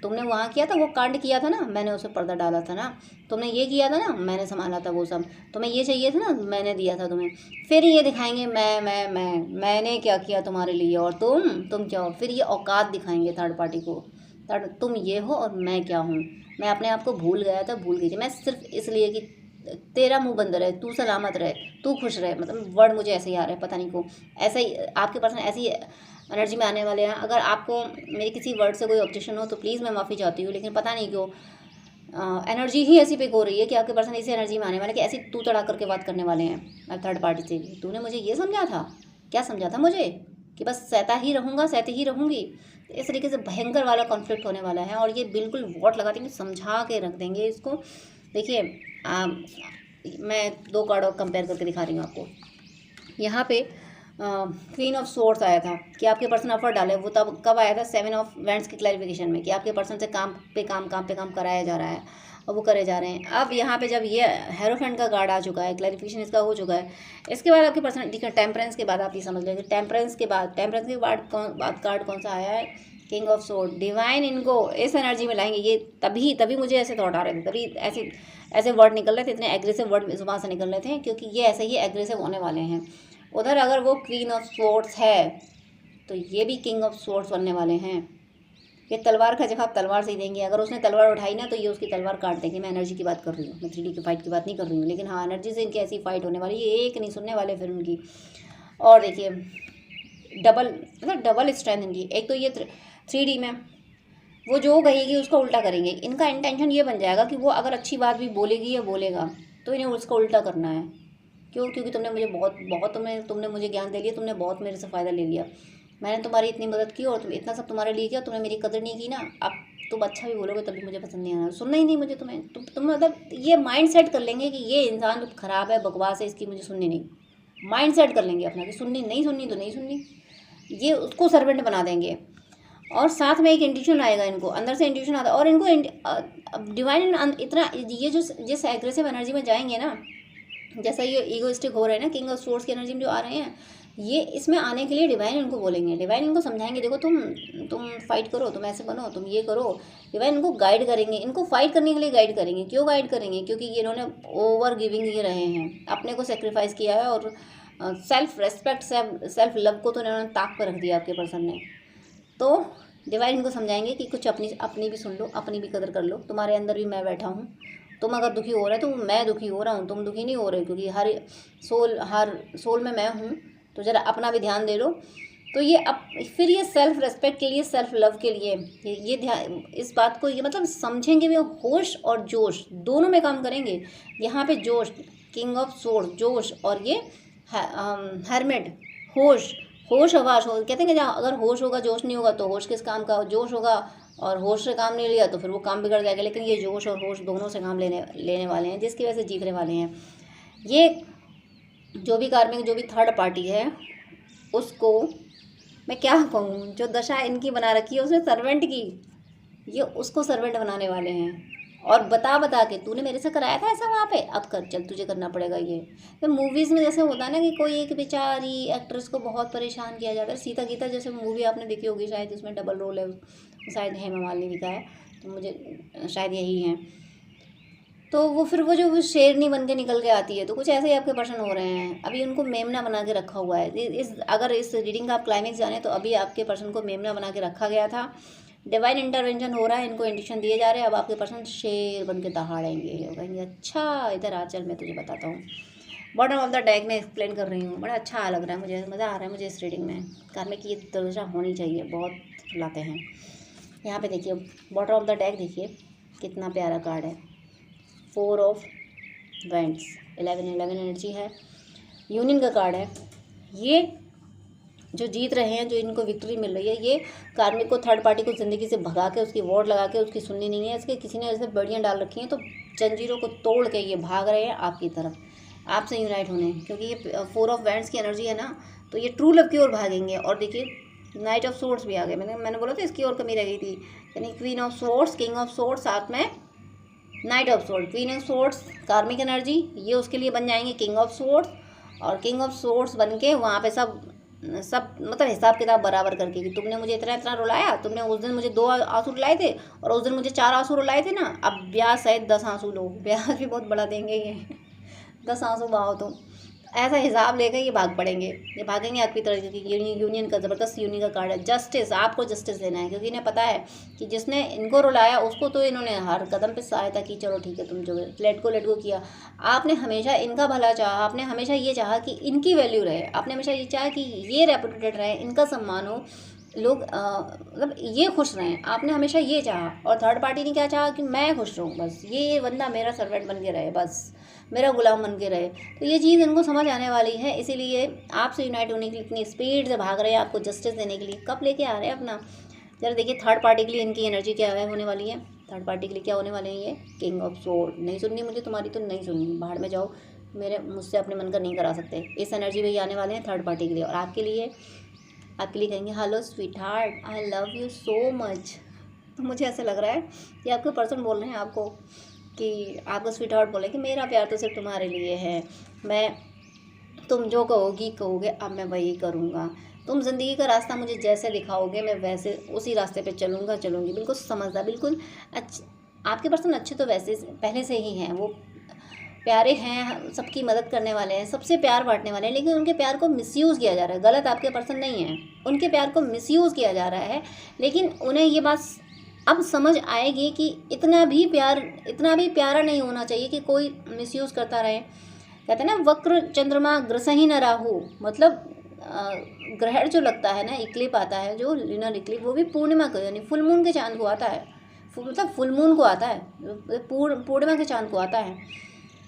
तुमने वहाँ किया था, वो कांड किया था ना, मैंने उसे पर्दा डाला था ना, तुमने ये किया था ना, मैंने संभाला था वो सब, तुम्हें ये चाहिए था ना, मैंने दिया था तुम्हें। फिर ये दिखाएंगे मैंने क्या किया तुम्हारे लिए, और तुम क्या हो। फिर ये औकात दिखाएंगे थर्ड पार्टी को, तुम ये हो और मैं क्या हूँ, मैं अपने आप को भूल गया था, भूल गई, मैं सिर्फ इसलिए कि तेरा मुंह बंद रहे, तू सलामत रहे, तू खुश रहे, मतलब वर्ड मुझे ऐसे ही आ रहा है, पता नहीं क्यों ऐसा ही आपके पर्सन ऐसी एनर्जी में आने वाले हैं। अगर आपको मेरे किसी वर्ड से कोई ऑब्जेक्शन हो तो प्लीज़ मैं माफ़ी चाहती हूँ, लेकिन पता नहीं क्यों एनर्जी ही ऐसी पिक हो रही है कि आपके पर्सन इसी एनर्जी में आने वाले, कि ऐसी तू तड़ा करके बात करने वाले हैं थर्ड पार्टी से। तूने मुझे ये समझा था, क्या समझा था मुझे कि बस सहता ही रहूँगा, सहती ही रहूँगी। इस तरीके से भयंकर वाला कॉन्फ्लिक्ट होने वाला है, और ये बिल्कुल वोट लगा देंगे, समझा के रख देंगे इसको। देखिए मैं 2 कार्ड और कंपेयर करके दिखा रही हूँ आपको। यहाँ पे क्वीन ऑफ सोर्स आया था कि आपके पर्सन एफर्ट डाले, वो तब कब आया था 7 ऑफ वेंट्स की क्लैरिफिकेशन में, कि आपके पर्सन से काम पे काम कराया जा रहा है और वो करे जा रहे हैं। अब यहाँ पे जब ये हेरोफेंट का कार्ड आ चुका है, क्लैरिफिकेशन इसका हो चुका है, इसके बाद आपके पर्सन देखिए टेम्परेंस के बाद आप ये समझ लेंगे, टेम्परेंस के बाद कार्ड कौन सा आया है, किंग ऑफ सोर्ड। डिवाइन इनको इस एनर्जी में लाएंगे, ये तभी मुझे ऐसे थॉट आ रहे थे, तभी ऐसे वर्ड निकल रहे थे, इतने एग्रेसिव वर्ड जुबान से निकल रहे थे, क्योंकि ये ऐसे ही एग्रेसिव होने वाले हैं। उधर अगर वो क्वीन ऑफ सोर्ड्स है तो ये भी किंग ऑफ सोर्ड्स बनने वाले हैं। ये तलवार का जवाब तलवार से ही देंगे, अगर उसने तलवार उठाई ना तो ये उसकी तलवार काट देंगे। मैं एनर्जी की बात कर रही हूँ, मैं 3D की फाइट की बात नहीं कर रही हूँ, लेकिन हाँ एनर्जी से इनकी ऐसी फाइट होने वाली, ये एक नहीं सुनने वाले फिर उनकी। और देखिए डबल स्ट्रेंथ इनकी, एक तो ये 3D में वो जो कहेगी उसका उल्टा करेंगे। इनका इंटेंशन ये बन जाएगा कि वो अगर अच्छी बात भी बोलेगी या बोलेगा तो इन्हें उसका उल्टा करना है। क्यों? क्योंकि तुमने मुझे बहुत तुमने मुझे ज्ञान दे लिया, तुमने बहुत मेरे से फ़ायदा ले लिया, मैंने तुम्हारी इतनी मदद की और तुम इतना सब तुम्हारे लिए किया, तुमने मेरी कदर नहीं की ना। अब तुम अच्छा भी बोलोगे तभी मुझे पसंद नहीं आना, सुनना ही नहीं मुझे तुम्हें। तुम मतलब ये माइंड सेट कर लेंगे कि ये इंसान ख़राब है, बकवास है, इसकी मुझे सुननी नहीं। माइंड सेट कर लेंगे अपना कि नहीं सुननी तो नहीं सुननी, ये उसको सर्वेंट बना देंगे। और साथ में एक इंट्यूशन आएगा, इनको अंदर से इंट्यूशन आता है, और इनको डिवाइन इतना ये जो जिस एग्रेसिव एनर्जी में जाएंगे ना, जैसा ये ईगोइस्टिक हो रहे हैं ना, किंग ऑफ सोर्ड्स की एनर्जी में जो आ रहे हैं, ये इसमें आने के लिए डिवाइन इनको बोलेंगे, डिवाइन इनको समझाएंगे, देखो तुम फाइट करो, तुम ऐसे बनो, तुम ये करो। डिवाइन इनको गाइड करेंगे, इनको फाइट करने के लिए गाइड करेंगे। क्यों गाइड करेंगे? क्योंकि ये इन्होंने ओवर गिविंग ये रहे हैं, अपने को सेक्रीफाइस किया है, और सेल्फ रेस्पेक्ट सेल्फ लव को तो इन्होंने ताक पर रख दिया आपके पर्सन ने। तो डिवाइन इनको समझाएंगे कि कुछ अपनी भी सुन लो, अपनी भी कदर कर लो, तुम्हारे अंदर भी मैं बैठा हूँ, तुम अगर दुखी हो रहे हो तो मैं दुखी हो रहा हूँ, तुम दुखी नहीं हो रहे, क्योंकि हर सोल में मैं हूँ। तो ज़रा अपना भी ध्यान दे लो। तो ये फिर ये सेल्फ रेस्पेक्ट के लिए, सेल्फ लव के लिए ये ध्यान, इस बात को ये मतलब समझेंगे भी, होश और जोश दोनों में काम करेंगे। यहाँ पे जोश, किंग ऑफ सोर्ड जोश, और ये हर्मिट होश, होश हवाश हो। कहते हैं कि जहाँ अगर होश होगा जोश नहीं होगा तो होश किस काम का, जोश होगा और होश से काम नहीं लिया तो फिर वो काम बिगड़ जाएगा। लेकिन ये जोश और होश दोनों से काम लेने वाले हैं, जिसकी वजह से जीतने वाले हैं। ये जो भी कार्मिक, जो भी थर्ड पार्टी है, उसको मैं क्या कहूँ, जो दशा इनकी बना रखी है उसमें सर्वेंट की, ये उसको सर्वेंट बनाने वाले हैं। और बता के तूने मेरे से कराया था ऐसा वहाँ पे, अब कर, चल तुझे करना पड़ेगा ये। तो मूवीज़ में जैसे होता है ना कि कोई एक बेचारी एक्ट्रेस को बहुत परेशान किया जाता है, सीता गीता जैसे मूवी आपने देखी होगी शायद, उसमें डबल रोल है, शायद हेमा मालिनी का है, तो मुझे शायद यही है। तो वो फिर वो जो शेरनी बन के निकल के आती है, तो कुछ ऐसे ही आपके पर्सन हो रहे हैं। अभी उनको मेमना बना के रखा हुआ है। अगर इस रीडिंग का आप क्लाइमेक्स जाने तो अभी आपके पर्सन को मेमना बना के रखा गया था। डिवाइन इंटरवेंशन हो रहा है, इनको इंडिकेशन दिए जा रहे हैं। अब आपके पर्सन शेर बन के दहाड़ेंगे, कहेंगे अच्छा इधर आ, चल मैं तुझे बताता हूँ। बॉटम ऑफ द डेक में एक्सप्लेन कर रही हूँ, बड़ा अच्छा लग रहा है मुझे, मज़ा आ रहा है मुझे इस रीडिंग में। कार्मिक की ये दशा होनी चाहिए, बहुत लाते हैं। यहाँ पे देखिए बॉटम ऑफ द डेक, देखिए कितना प्यारा कार्ड है, 4 ऑफ वेंट्स, 11 एनर्जी है, यूनियन का कार्ड है। ये जो जीत रहे हैं, जो इनको विक्ट्री मिल रही है, ये कार्मिक को, थर्ड पार्टी को ज़िंदगी से भगा के, उसकी वोट लगा के, उसकी सुननी नहीं है, इसके किसी ने ऐसे बड़ियाँ डाल रखी हैं, तो जंजीरों को तोड़ के ये भाग रहे हैं आपकी तरफ, आपसे यूनाइट होने। क्योंकि ये 4 ऑफ वेंट्स की एनर्जी है ना, तो ये ट्रू लव की ओर भागेंगे। और देखिए नाइट ऑफ सोर्ड्स भी आ गए, मैंने बोला था इसकी ओर कमी रह गई थी, यानी queen of swords, king of swords, साथ में night of sword. Queen of swords कार्मिक एनर्जी, ये उसके लिए बन जाएंगे किंग ऑफ सोर्ड्स, और किंग ऑफ सोर्ड्स बन के वहाँ पे सब मतलब हिसाब किताब बराबर करके कि तुमने मुझे इतना रुलाया, तुमने उस दिन मुझे 2 आंसू रुलाए थे और उस दिन मुझे 4 आंसू रुलाए थे ना, अब ब्याज सहित 10 आंसू लो, ब्याज भी बहुत बड़ा देंगे ये 10 आंसू बहाओ तो, ऐसा हिसाब लेकर ये भाग पड़ेंगे, ये भागेंगे आपकी तरह की। यूनियन का ज़बरदस्त यूनियन का कार्ड है। जस्टिस, आपको जस्टिस देना है, क्योंकि इन्हें पता है कि जिसने इनको रुलाया उसको तो इन्होंने हर कदम पे सहायता की, चलो ठीक है तुम जो लेट गो किया। आपने हमेशा इनका भला चाहा, आपने हमेशा ये चाहा कि इनकी वैल्यू रहे, आपने हमेशा ये चाहा कि ये रेपुटेड रहे, इनका सम्मान हो, लोग मतलब ये खुश रहें, आपने हमेशा ये चाहा। और थर्ड पार्टी ने क्या चाहा कि मैं खुश रहूँ, बस ये बंदा मेरा सर्वेंट बन के रहे, बस मेरा गुलाम बन के रहे। तो ये चीज़ इनको समझ आने वाली है, इसीलिए आपसे यूनाइट होने के लिए इतनी स्पीड से भाग रहे हैं, आपको जस्टिस देने के लिए। कब लेके आ रहे हैं अपना, जरा देखिए थर्ड पार्टी के लिए इनकी एनर्जी क्या है होने वाली है। थर्ड पार्टी के लिए क्या होने वाले हैं, ये किंग ऑफ सोर्ड। नहीं सुननी मुझे तुम्हारी, तो नहीं सुननी, बाहर में जाओ, मुझसे अपने मन का नहीं करा सकते। इस एनर्जी में ये आने वाले हैं थर्ड पार्टी के लिए। और आपके लिए कहेंगे hello sweet heart, I love you so much. तो मुझे ऐसा लग रहा है कि आपके पर्सन बोल रहे हैं आपको कि आपको स्वीट हार्ट बोले कि मेरा प्यार तो सिर्फ तुम्हारे लिए है, तुम जो कहोगे अब मैं वही करूँगा, तुम ज़िंदगी का रास्ता मुझे जैसे दिखाओगे मैं वैसे उसी रास्ते पे चलूँगी। बिल्कुल समझदार, बिल्कुल आपके पर्सन अच्छे तो वैसे पहले से ही हैं, वो प्यारे हैं, सबकी मदद करने वाले हैं, सबसे प्यार बांटने वाले हैं। लेकिन उनके प्यार को मिसयूज़ किया जा रहा है, गलत आपके पर्सन नहीं है, उनके प्यार को मिसयूज़ किया जा रहा है। लेकिन उन्हें ये बात अब समझ आएगी कि इतना भी प्यारा नहीं होना चाहिए कि कोई मिसयूज़ करता रहे। कहते हैं ना वक्र चंद्रमा ग्रसही न राहु, मतलब ग्रहण जो लगता है ना, इक्लिप आता है जो लूनर इक्लिप, वो भी पूर्णिमा को यानी फुल मून के चांद को आता है, मतलब फुल मून को आता है, पूर्णिमा के चांद को आता है।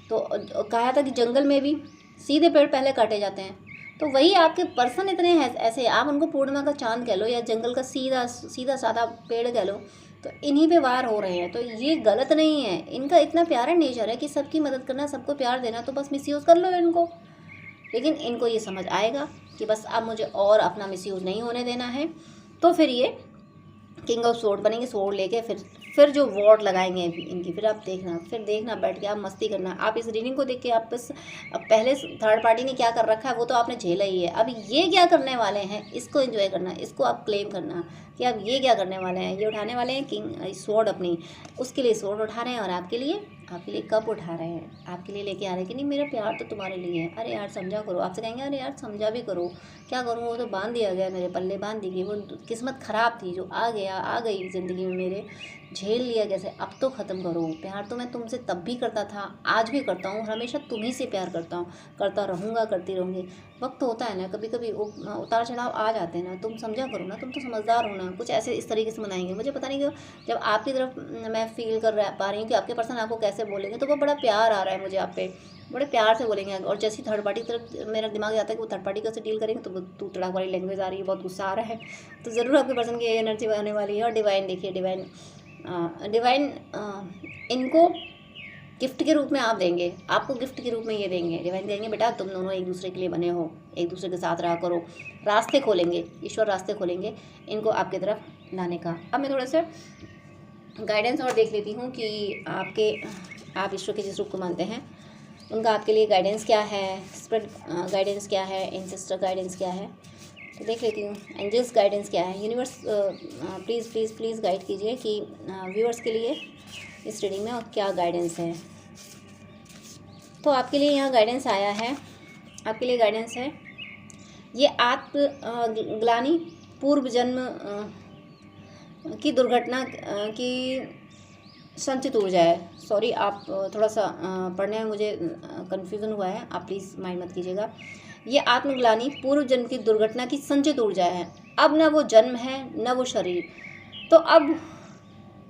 तो कहा था कि जंगल में भी सीधे पेड़ पहले काटे जाते हैं, तो वही आपके पर्सन इतने हैं ऐसे, आप उनको पूर्णिमा का चांद कह लो या जंगल का सीधा साधा पेड़ कह लो, तो इन्हीं पे वार हो रहे हैं। तो ये गलत नहीं है, इनका इतना प्यारा नेचर है कि सबकी मदद करना, सबको प्यार देना, तो बस मिसयूज़ कर लो इनको। लेकिन इनको ये समझ आएगा कि बस अब मुझे और अपना मिसयूज़ नहीं होने देना है, तो फिर ये किंग ऑफ सोर्ड बनेंगे, सोर्ड लेके फिर जो वॉर लगाएंगे इनकी, फिर आप देखना बैठ के आप मस्ती करना। आप इस रीडिंग को देख के आप बस, अब पहले थर्ड पार्टी ने क्या कर रखा है वो तो आपने झेला ही है, अब ये क्या करने वाले हैं इसको एंजॉय करना, इसको आप क्लेम करना कि अब ये क्या करने वाले हैं। ये उठाने वाले हैं किंग सोर्ड अपनी, उसके लिए सोर्ड उठा रहे हैं और आपके लिए आपके लिए कप उठा रहे हैं, आपके लिए लेके आ रहे हैं कि नहीं मेरा प्यार तो तुम्हारे लिए है। अरे यार समझा करो, आपसे कहेंगे अरे यार समझा भी करो, क्या करूँ वो तो बांध दिया गया, मेरे पल्ले बांध दी गई, वो किस्मत ख़राब थी जो आ गया आ गई ज़िंदगी में मेरे, झेल लिया कैसे, अब तो ख़त्म करो। प्यार तो मैं तुमसे तब भी करता था, आज भी करता हूँ, हमेशा तुम्ही से प्यार करता हूँ, करता रहूँगा, करती रहूँगी। वक्त होता है ना, कभी कभी उतार चढ़ाव आ जाते हैं ना, तुम समझा करो ना, तुम तो समझदार हो ना। कुछ ऐसे इस तरीके से मनाएंगे, मुझे पता नहीं क्यों जब आपकी तरफ मैं फील पा रही हूँ कि आपके पर्सन आपको कैसे बोलेंगे, तो वो बड़ा प्यार आ रहा है मुझे आप पे, बड़े प्यार से बोलेंगे। और जैसी थर्ड पार्टी की तरफ मेरा दिमाग जाता है कि वो थर्ड पार्टी कैसे डील करेंगे, तो वो तू तड़ाक वाली लैंग्वेज आ रही है, बहुत गुस्सा आ रहा है, तो ज़रूर आपके पर्सन की एनर्जी आने वाली है। और डिवाइन देखिए, डिवाइन इनको गिफ्ट के रूप में आप देंगे, आपको गिफ्ट के रूप में ये देंगे, डिवाइन देंगे बेटा तुम दोनों एक दूसरे के लिए बने हो, एक दूसरे के साथ रहा करो, रास्ते खोलेंगे, ईश्वर रास्ते खोलेंगे इनको आपके तरफ लाने का। अब मैं थोड़ा सा गाइडेंस और देख लेती हूँ कि आप ईश्वर के जिस रूप को मानते हैं उनका आपके लिए गाइडेंस क्या है, स्पिरिट गाइडेंस क्या है, एंसेस्टर गाइडेंस क्या है, तो देख लेती हूँ। एंजल्स गाइडेंस क्या है, universe please please please guide कीजिए कि व्यूअर्स के लिए इस रीडिंग में और क्या गाइडेंस है। तो आपके लिए यहाँ गाइडेंस आया है, आपके लिए गाइडेंस है ये आत्म ग्लानि, पूर्व जन्म की दुर्घटना की संचित ऊर्जा है। सॉरी आप थोड़ा सा पढ़ने में मुझे कन्फ्यूज़न हुआ है, आप प्लीज़ माइंड मत कीजिएगा। ये आत्मग्लानि पूर्व जन्म की दुर्घटना की संचित ऊर्जा है। अब न वो जन्म है न वो शरीर, तो अब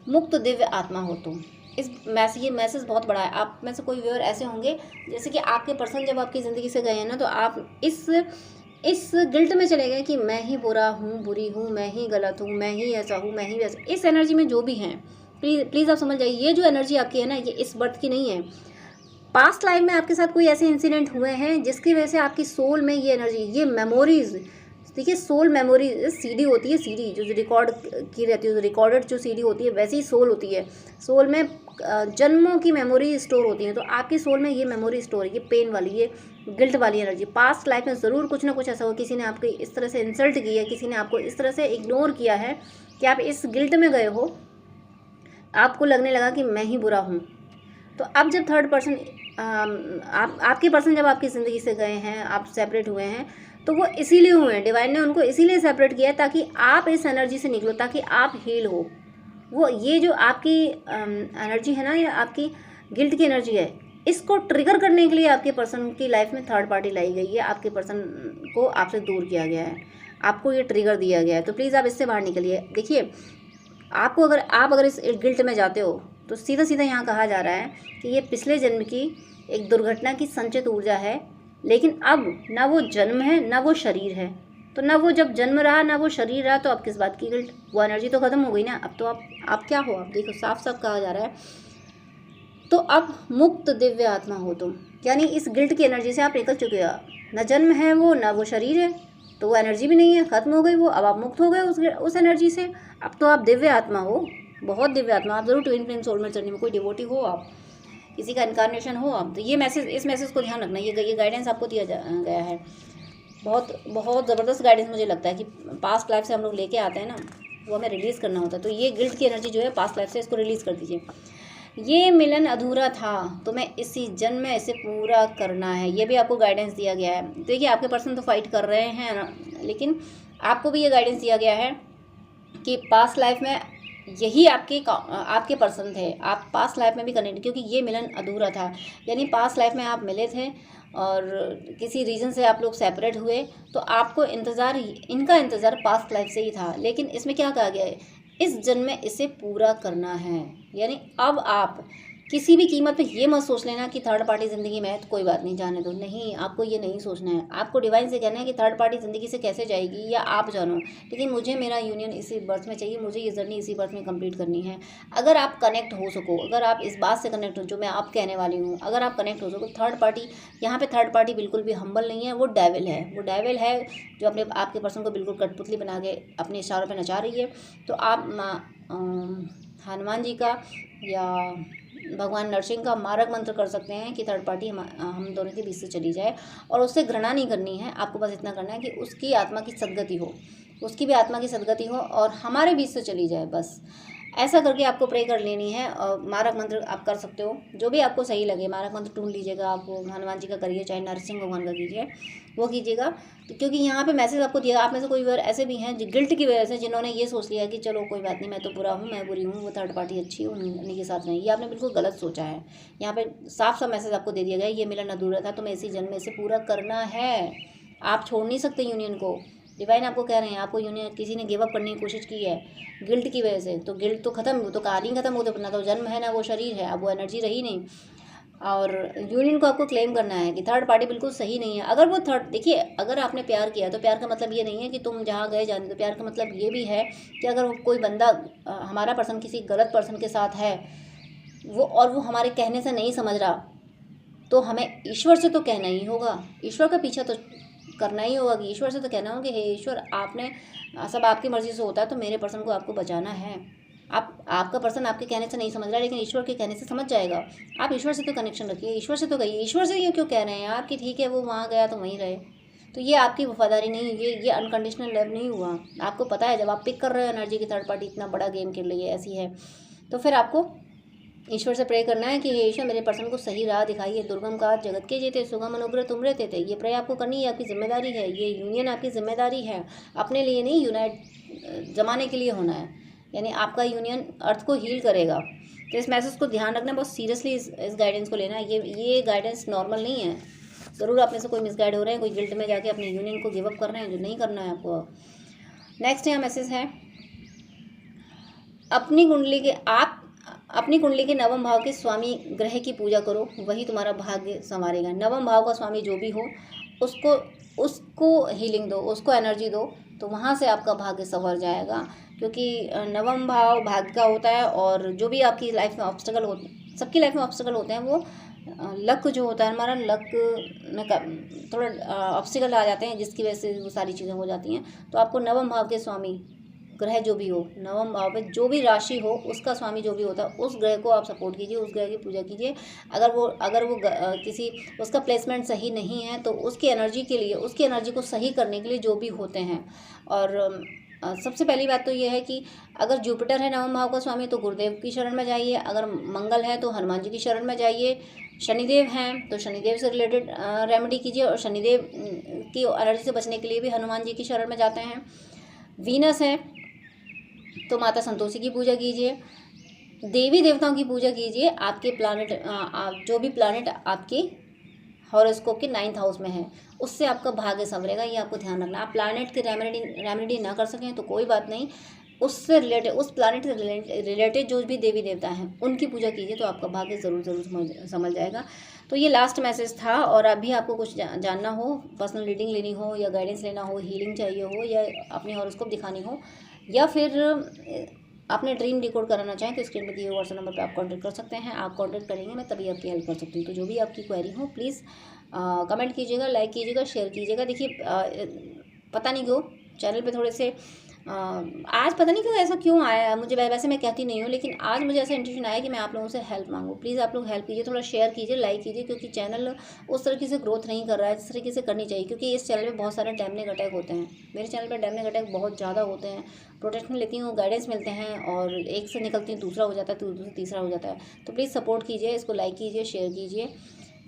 मुक्त दिव्य आत्मा हो तुम। ये मैसेज बहुत बड़ा है। आप में से कोई व्यूअर ऐसे होंगे जैसे कि आपके पर्सन जब आपकी ज़िंदगी से गए हैं ना, तो आप इस गिल्ट में चले गए कि मैं ही बुरा हूँ, बुरी हूँ, मैं ही गलत हूँ, मैं ही ऐसा हूँ, मैं ही वैसा। इस एनर्जी में जो भी हैं प्लीज़ आप समझ जाइए, ये जो एनर्जी आपकी है ना, ये इस बर्थ की नहीं है। पास्ट लाइफ में आपके साथ कोई ऐसे इंसिडेंट हुए हैं जिसकी वजह से आपकी सोल में ये एनर्जी, ये मेमोरीज, देखिए सोल मेमोरी सीडी होती है, सीडी जो रिकॉर्ड की रहती है, रिकॉर्डेड जो सीडी होती है वैसी ही सोल होती है। सोल में जन्मों की मेमोरी स्टोर होती है, तो आपकी सोल में ये मेमोरी स्टोर है, ये पेन वाली, ये गिल्ट वाली एनर्जी। पास्ट लाइफ में ज़रूर कुछ ना कुछ ऐसा हो, किसी ने आपको इस तरह से इंसल्ट की है, किसी ने आपको इस तरह से इग्नोर किया है कि आप इस गिल्ट में गए हो, आपको लगने लगा कि मैं ही बुरा हूँ। तो अब जब थर्ड पर्सन आपके पर्सन जब आपकी ज़िंदगी से गए हैं, आप सेपरेट हुए हैं, तो वो इसीलिए हुए हैं, डिवाइन ने उनको इसीलिए सेपरेट किया है ताकि आप इस एनर्जी से निकलो, ताकि आप हील हो। वो ये जो आपकी एनर्जी है ना, ये आपकी गिल्ट की एनर्जी है, इसको ट्रिगर करने के लिए आपके पर्सन की लाइफ में थर्ड पार्टी लाई गई है, आपके पर्सन को आपसे दूर किया गया है, आपको ये ट्रिगर दिया गया है। तो प्लीज़ आप इससे बाहर निकलिए। देखिए आप अगर इस गिल्ट में जाते हो तो सीधा सीधा यहाँ कहा जा रहा है कि ये पिछले जन्म की एक दुर्घटना की संचित ऊर्जा है, लेकिन अब ना वो जन्म है ना वो शरीर है। तो ना वो जब जन्म रहा ना वो शरीर रहा, तो अब किस बात की गिल्ट, वो एनर्जी तो ख़त्म हो गई ना। अब तो आप क्या हो, आप देखो साफ साफ कहा जा रहा है, तो अब मुक्त दिव्य आत्मा हो तुम, यानी इस गिल्ट की एनर्जी से आप निकल चुके हो। ना जन्म है वो, ना वो शरीर है, तो वो एनर्जी भी नहीं है, ख़त्म हो गई वो। अब आप मुक्त हो गए उस एनर्जी से। अब तो आप दिव्य आत्मा हो, बहुत दिव्य आत्मा। आप ज़रूर ट्विन फ्लेम सोलमेट जर्नी में कोई डिवोटी हो, आप किसी का इनकारनेशन हो आप, तो ये मैसेज, इस मैसेज को ध्यान रखना। ये गाइडेंस आपको दिया गया है, बहुत बहुत ज़बरदस्त गाइडेंस। मुझे लगता है कि पास्ट लाइफ से हम लोग लेके आते हैं ना, वो हमें रिलीज़ करना होता है। तो ये गिल्ट की एनर्जी जो है पास्ट लाइफ से, इसको रिलीज़ कर दीजिए। ये मिलन अधूरा था तो मैं इसी जन्म में इसे पूरा करना है, ये भी आपको गाइडेंस दिया गया है। देखिए आपके पर्सन तो फाइट कर रहे हैं ना, लेकिन आपको भी ये गाइडेंस दिया गया है कि पास्ट लाइफ में यही आपके पर्सन थे, आप पास्ट लाइफ में भी कनेक्ट, क्योंकि ये मिलन अधूरा था, यानी पास्ट लाइफ में आप मिले थे और किसी रीज़न से आप लोग सेपरेट हुए, तो आपको इनका इंतज़ार पास्ट लाइफ से ही था। लेकिन इसमें क्या कहा गया है, इस जन्म में इसे पूरा करना है। यानी अब आप किसी भी कीमत पे ये मत सोच लेना कि थर्ड पार्टी ज़िंदगी में है तो कोई बात नहीं, जाने दो। नहीं, आपको ये नहीं सोचना है। आपको डिवाइन से कहना है कि थर्ड पार्टी ज़िंदगी से कैसे जाएगी या आप जानो, लेकिन मुझे मेरा यूनियन इसी बर्थ में चाहिए, मुझे ये जर्नी इसी बर्थ में कंप्लीट करनी है। अगर आप कनेक्ट हो सको, अगर आप इस बात से कनेक्ट हो जो मैं आप कहने वाली हूँ, अगर आप कनेक्ट हो सको, थर्ड पार्टी, यहाँ पर थर्ड पार्टी बिल्कुल भी हम्बल नहीं है, वो डेविल है। वो डेविल है जो आपके पर्सन को बिल्कुल कठपुतली बना के अपने इशारों पर नचा रही है। तो आप हनुमान जी का या भगवान नरसिंह का मारक मंत्र कर सकते हैं कि थर्ड पार्टी हम दोनों के बीच से चली जाए, और उससे घृणा नहीं करनी है। आपको बस इतना करना है कि उसकी आत्मा की सदगति हो, उसकी भी आत्मा की सदगति हो और हमारे बीच से चली जाए, बस ऐसा करके आपको प्रे कर लेनी है। और मारक मंत्र आप कर सकते हो, जो भी आपको सही लगे मारक मंत्र ढूंढ लीजिएगा। आप हनुमान जी का करिए, चाहे नरसिंह भगवान का कीजिए, वो कीजिएगा। तो क्योंकि यहाँ पे मैसेज आपको दिया, आप में से कोई बार ऐसे भी हैं जो गिल्ट की वजह से जिन्होंने ये सोच लिया कि चलो कोई बात नहीं, मैं तो बुरा हूँ, मैं बुरी हूँ, वो थर्ड पार्टी अच्छी है, उन्हीं के साथ नहीं। ये आपने बिल्कुल गलत सोचा है। यहाँ पे साफ साफ मैसेज आपको दे दिया गया है, ये मिलन अधूरा था, तुम्हें इसी जन्म में से पूरा करना है। आप छोड़ नहीं सकते यूनियन को। डिवाइन आपको कह रहे हैं, आपको यूनियन किसी ने गिव अप करने की कोशिश की है गिल्ट की वजह से, तो गिल्ट तो खत्म, वो तो कहानी खत्म, वो तो अपना तो जन्म है ना वो शरीर है, अब वो एनर्जी रही नहीं। और यूनियन को आपको क्लेम करना है कि थर्ड पार्टी बिल्कुल सही नहीं है। अगर वो थर्ड, देखिए अगर आपने प्यार किया तो प्यार का मतलब ये नहीं है कि तुम जहाँ गए जाने दो। प्यार का मतलब ये भी है कि अगर कोई बंदा हमारा पर्सन किसी गलत पर्सन के साथ है वो, और वो हमारे कहने से नहीं समझ रहा, तो हमें ईश्वर से तो कहना ही होगा, ईश्वर का पीछा तो करना ही होगा कि ईश्वर से तो कहना होगा कि हे ईश्वर, आपने सब आपकी मर्ज़ी से होता है, तो मेरे पर्सन को आपको बचाना है। आपका पर्सन आपके कहने से नहीं समझ रहा है, लेकिन ईश्वर के कहने से समझ जाएगा। आप ईश्वर से तो कनेक्शन रखिए, ईश्वर से तो कहिए, ईश्वर से ये क्यों कह रहे हैं आप कि ठीक है वो वहाँ गया तो वहीं रहे। तो ये आपकी वफादारी नहीं, ये अनकंडीशनल लव नहीं हुआ। आपको पता है जब आप पिक कर रहे हो एनर्जी की थर्ड पार्टी इतना बड़ा गेम खेल रही है, ऐसी है, तो फिर आपको ईश्वर से प्रे करना है कि हे ईश्वर, मेरे पर्सन को सही राह दिखाइए। दुर्गम काज जगत के जेते, सुगम अनुग्रह तुम रहते थे। ये प्रे आपको करनी है, आपकी जिम्मेदारी है, ये यूनियन आपकी जिम्मेदारी है। अपने लिए नहीं, यूनाइट जमाने के लिए होना है, यानी आपका यूनियन अर्थ को हील करेगा। तो इस मैसेज को ध्यान रखना, बहुत सीरियसली इस गाइडेंस को लेना है। ये गाइडेंस नॉर्मल नहीं है। ज़रूर आप में से कोई मिसगाइड हो रहे हैं, कोई गिल्ट में जाके अपने यूनियन को गिव अप कर रहे हैं, जो नहीं करना है आपको। नेक्स्ट यहाँ मैसेज है, अपनी कुंडली के नवम भाव के स्वामी ग्रह की पूजा करो, वही तुम्हारा भाग्य संवारेगा। नवम भाव का स्वामी जो भी हो उसको हीलिंग दो, उसको एनर्जी दो, तो वहाँ से आपका भाग्य संवर जाएगा। क्योंकि नवम भाव भाग्य का होता है, और जो भी आपकी लाइफ में ऑब्स्टेकल होते, सबकी लाइफ में ऑब्स्टेकल होते हैं, वो लक जो होता है हमारा, लक में थोड़ा ऑब्स्टेकल आ जाते हैं, जिसकी वजह से वो सारी चीज़ें हो जाती हैं। तो आपको नवम भाव के स्वामी ग्रह जो भी हो, नवम भाव में जो भी राशि हो उसका स्वामी जो भी होता है, उस ग्रह को आप सपोर्ट कीजिए, उस ग्रह की पूजा कीजिए। अगर वो किसी उसका प्लेसमेंट सही नहीं है, तो उसकी एनर्जी के लिए, उसकी एनर्जी को सही करने के लिए जो भी होते हैं। और सबसे पहली बात तो ये है कि अगर जुपिटर है नवम भाव का स्वामी, तो गुरुदेव की शरण में जाइए। अगर मंगल है तो हनुमान जी की शरण में जाइए। शनिदेव हैं तो शनिदेव से रिलेटेड रेमेडी कीजिए, और शनिदेव की एनर्जी से बचने के लिए भी हनुमान जी की शरण में जाते हैं। वीनस है तो माता संतोषी की पूजा कीजिए। देवी देवताओं की पूजा कीजिए। आपके प्लानेट, जो भी प्लानेट आपके हॉरोस्कोप के 9th हाउस में है, उससे आपका भाग्य संवरेगा, ये आपको ध्यान रखना। आप प्लानेट की रेमेडी ना कर सकें तो कोई बात नहीं, उससे रिलेटेड, उस प्लानेट से रिलेटेड जो भी देवी देवता हैं उनकी पूजा कीजिए, तो आपका भाग्य ज़रूर संभल जाएगा। तो ये लास्ट मैसेज था। और अभी आपको कुछ जानना हो, पर्सनल रीडिंग लेनी हो, या गाइडेंस लेना हो, हीलिंग चाहिए हो, या अपनी हॉरोस्कोप दिखानी हो, या फिर आपने ड्रीम डिकोड कराना चाहें, तो स्क्रीन पर दिए हुए व्हाट्सएप नंबर पे आप कांटेक्ट कर सकते हैं। आप कांटेक्ट करेंगे, मैं तभी आपकी हेल्प कर सकती हूँ। तो जो भी आपकी क्वेरी हो प्लीज़ कमेंट कीजिएगा, लाइक कीजिएगा, शेयर कीजिएगा। देखिए पता नहीं क्यों चैनल पे थोड़े से आज पता नहीं क्यों ऐसा क्यों आया मुझे, वैसे मैं कहती नहीं हूँ, लेकिन आज मुझे ऐसा इंट्यूशन आया कि मैं आप लोगों से हेल्प मांगूँ। प्लीज़ आप लोग हेल्प कीजिए, थोड़ा शेयर कीजिए, लाइक कीजिए, क्योंकि चैनल उस तरीके से ग्रोथ नहीं कर रहा है जिस तरीके से करनी चाहिए। क्योंकि इस चैनल में बहुत सारे डैमेज अटैक होते हैं, मेरे चैनल पर डैमेज अटैक बहुत ज़्यादा होते हैं। प्रोटेक्शन लेती हूँ, गाइडेंस मिलते हैं, और एक से निकलती हूँ दूसरा हो जाता है, तो दूसरा तीसरा हो जाता है। तो प्लीज़ सपोर्ट कीजिए, इसको लाइक कीजिए, शेयर कीजिए,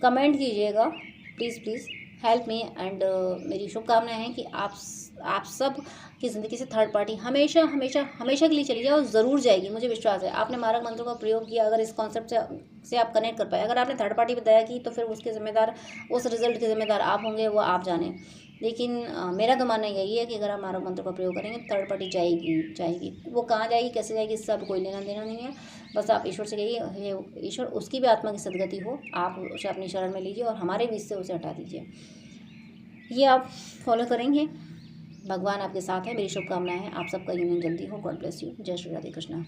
कमेंट कीजिएगा, प्लीज़ हेल्प मी। एंड मेरी शुभकामनाएं हैं कि आप सब की ज़िंदगी से थर्ड पार्टी हमेशा के लिए चली जाए, और ज़रूर जाएगी, मुझे विश्वास है। आपने मारक मंत्रों का प्रयोग किया, अगर इस कॉन्सेप्ट से आप कनेक्ट कर पाए, अगर आपने थर्ड पार्टी पर दया की, तो फिर उसके ज़िम्मेदार, उस रिजल्ट के ज़िम्मेदार आप होंगे, वो आप जाने। लेकिन मेरा तो मानना यही है कि अगर आप मारक मंत्र का प्रयोग करेंगे, थर्ड पार्टी जाएगी। वो कहाँ जाएगी, कैसे जाएगी, इससे अब कोई लेना देना नहीं है। बस आप ईश्वर से कहिए, हे ईश्वर, उसकी भी आत्मा की सदगति हो, आप उसे अपनी शरण में लीजिए, और हमारे बीच से उसे हटा दीजिए। ये आप फॉलो करेंगे, भगवान आपके साथ है। मेरी शुभकामनाएं हैं, आप सबका यूनियन जल्दी हो। God bless you. जय श्री राधे कृष्णा।